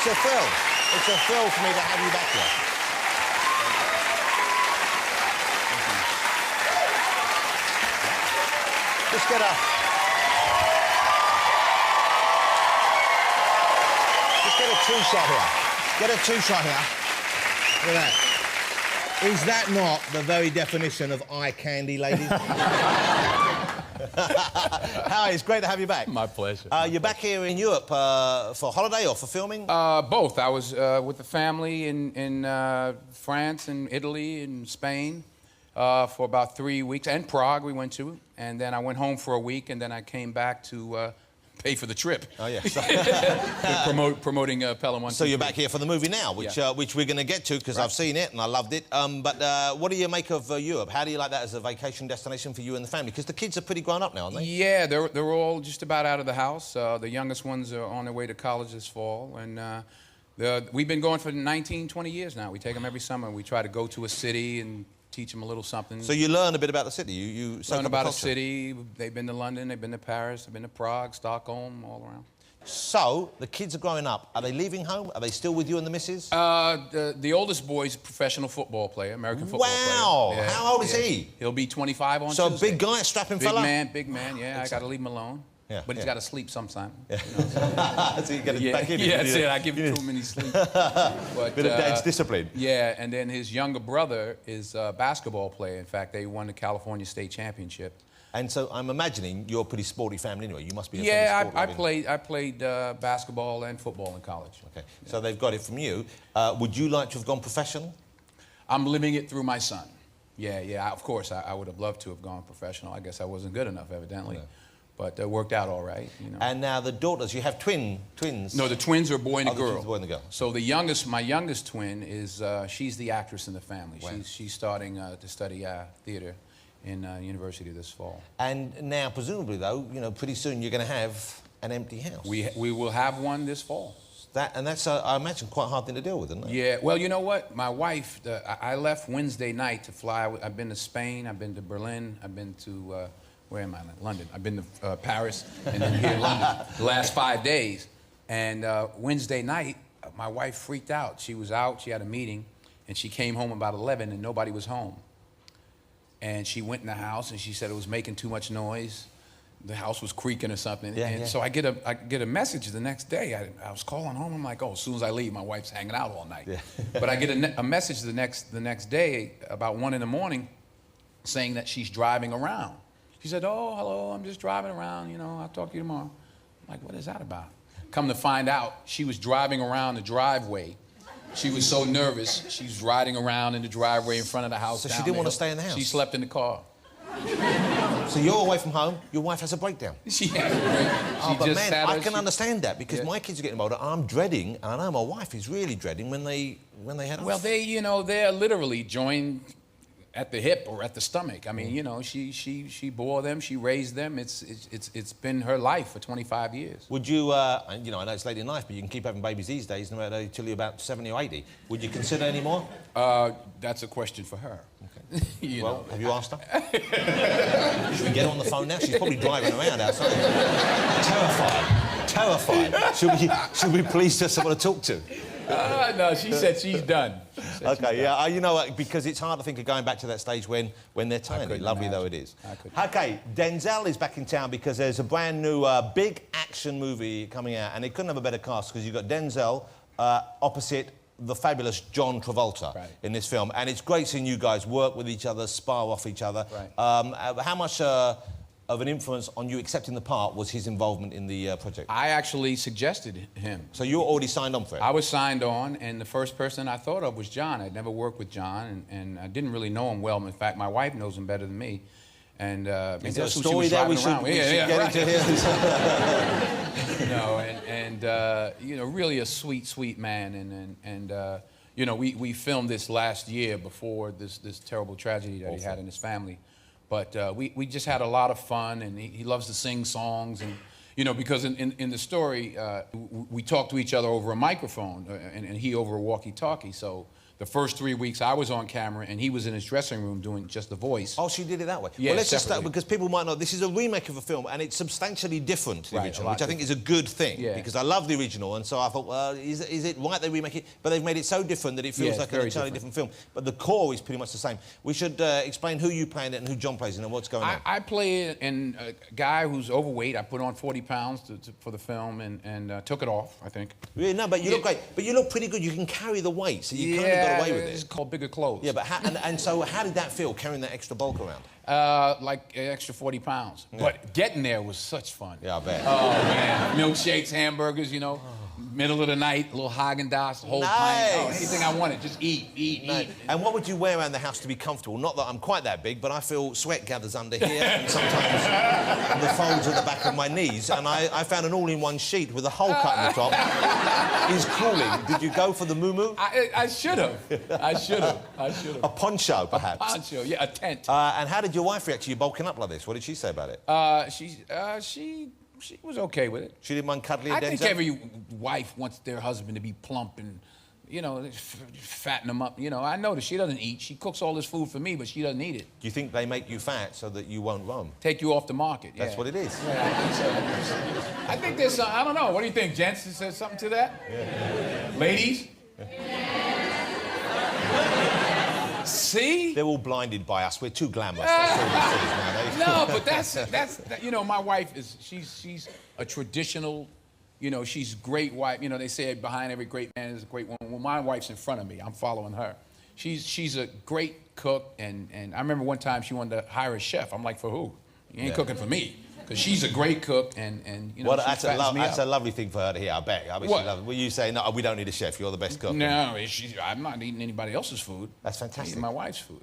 a thrill. It's a thrill for me to have you back here. Just get a two-shot here. Get a two-shot here. Look at that. Is that not the very definition of eye candy, ladies? Howie, it's great to have you back. My pleasure. You're back here in Europe for holiday or for filming? Both. I was with the family in France and Italy and Spain for about 3 weeks, and Prague we went to, and then I went home for a week, and then I came back to pay for the trip. Oh, yeah. Promoting Pt1. So you're back here for the movie now, which we're going to get to, because I've seen it and I loved it. But what do you make of Europe? How do you like that as a vacation destination for you and the family? Because the kids are pretty grown up now, aren't they? Yeah, they're all just about out of the house. The youngest ones are on their way to college this fall, and we've been going for 19, 20 years now. We take them every summer. We try to go to a city and teach them a little something. So you learn a bit about the city? You learn about a city. They've been to London, they've been to Paris, they've been to Prague, Stockholm, all around. So, the kids are growing up. Are they leaving home? Are they still with you and the missus? The oldest boy's a professional football player, American football player. Wow! Yeah. How old is he? He'll be 25 on So Tuesday. a big guy, strapping fella? Big man, yeah. I got to leave him alone. Yeah, but he's got to sleep sometime. Yeah. You know, so you get it back in. Yeah, that's it. I give him too many sleep. But, bit of dad's discipline. Yeah, and then his younger brother is a basketball player. In fact, they won the California State Championship. And so I'm imagining you're a pretty sporty family anyway. You must be a I played basketball and football in college. Okay, yeah. So they've got it from you. Would you like to have gone professional? I'm living it through my son. Yeah, of course. I would have loved to have gone professional. I guess I wasn't good enough, evidently. No. But it worked out all right, you know. And now the daughters, you have twins? No, the twins are a boy and a girl. The twins are a boy and a girl. So my youngest twin is, she's the actress in the family. Wow. She's starting to study theater in university this fall. And now, presumably, though, you know, pretty soon you're going to have an empty house. We will have one this fall. That's, I imagine, quite a hard thing to deal with, isn't it? Yeah, well, you know what? My wife, I left Wednesday night to fly. I've been to Spain, I've been to Berlin, I've been to... where am I? London. I've been to Paris and then here in London the last 5 days. And Wednesday night, my wife freaked out. She was out, she had a meeting, and she came home about 11 and nobody was home. And she went in the house and she said it was making too much noise. The house was creaking or something. So I get a message the next day. I was calling home. I'm like, oh, as soon as I leave, my wife's hanging out all night. Yeah. But I get a message the next day about 1 in the morning saying that she's driving around. She said, oh, hello, I'm just driving around, you know, I'll talk to you tomorrow. I'm like, what is that about? Come to find out, she was driving around the driveway. She was so nervous, she's riding around in the driveway in front of the house. So she didn't want to stay in the house? She slept in the car. So you're away from home, your wife has a breakdown? She had a breakdown. But man, I can understand that, because my kids are getting older, I'm dreading, and I know my wife is really dreading when they head off. Well, they're literally joined at the hip or at the stomach. I mean, you know, she bore them, she raised them. It's been her life for 25 years. Would you, you know, I know it's late in life, but you can keep having babies these days, no matter till you're about 70 or 80. Would you consider any more? That's a question for her. Okay. Well, have you asked her? Should we get her on the phone now? She's probably driving around outside. Terrified. Should we please just someone to talk to? No, she said she's done. Okay, yeah, you know what, because it's hard to think of going back to that stage when they're tiny, lovely though it is. Okay, Denzel is back in town because there's a brand new big action movie coming out, and it couldn't have a better cast because you've got Denzel opposite the fabulous John Travolta in this film, and it's great seeing you guys work with each other, spar off each other. How much of an influence on you accepting the part was his involvement in the project? I actually suggested him. So you were already signed on for it? I was signed on, and the first person I thought of was John. I'd never worked with John, and I didn't really know him well. In fact, my wife knows him better than me. And is there a story there we should get into here? No, you know, really a sweet man, and you know, we filmed this last year before this terrible tragedy that he had in his family. But we just had a lot of fun, and he loves to sing songs, and you know, because in the story we talk to each other over a microphone, and he over a walkie-talkie. So the first 3 weeks I was on camera, and he was in his dressing room doing just the voice. Oh, she did it that way. Yeah, well, let's just start, separately. because people might know this is a remake of a film, and it's substantially different to the Right, original, which I think is a good thing, because I love the original, and so I thought, well, is it right they remake it? But they've made it so different that it feels like an entirely different film. But the core is pretty much the same. We should explain who you play in it and who John plays in it and what's going on. I play a guy who's overweight. I put on 40 pounds for the film and took it off, I think. Yeah, no, but you look great. But you look pretty good. You can carry the weight, so you kind of got away with it. It's called bigger clothes. Yeah, but and so how did that feel, carrying that extra bulk around? Like an extra 40 pounds. Yeah. But getting there was such fun. Yeah, I bet. Oh, man. Milkshakes, hamburgers, you know. Middle of the night, a little Haagen-Dazs, whole pint. Oh, anything I wanted, just eat. And what would you wear around the house to be comfortable? Not that I'm quite that big, but I feel sweat gathers under here and sometimes in the folds at the back of my knees. And I found an all-in-one sheet with a hole cut in the top. Is cooling. Did you go for the muumuu? I should have. I should have. A poncho, perhaps? A poncho, yeah, a tent. And how did your wife react to you bulking up like this? What did she say about it? She was okay with it. She didn't mind cuddly and Denzel? I think every wife wants their husband to be plump and, you know, fatten him up. You know, I noticed she doesn't eat. She cooks all this food for me, but she doesn't eat it. Do you think they make you fat so that you won't roam? Take you off the market, yeah. That's what it is. Yeah, I think so. I think there's some, I don't know. What do you think, gents? Says something to that? Yeah. Ladies? See? They're all blinded by us. We're too glamorous. No, but that's you know, my wife is, she's a traditional, you know, she's a great wife. You know, they say behind every great man is a great woman. Well, my wife's in front of me. I'm following her. She's a great cook, and I remember one time she wanted to hire a chef. I'm like, for who? You ain't cooking for me. Because she's a great cook, and you know, well, that's a lovely thing for her to hear, I bet. I bet she loves it. Well, you say, no, we don't need a chef, you're the best cook. No, I'm not eating anybody else's food. That's fantastic. I'm eating my wife's food.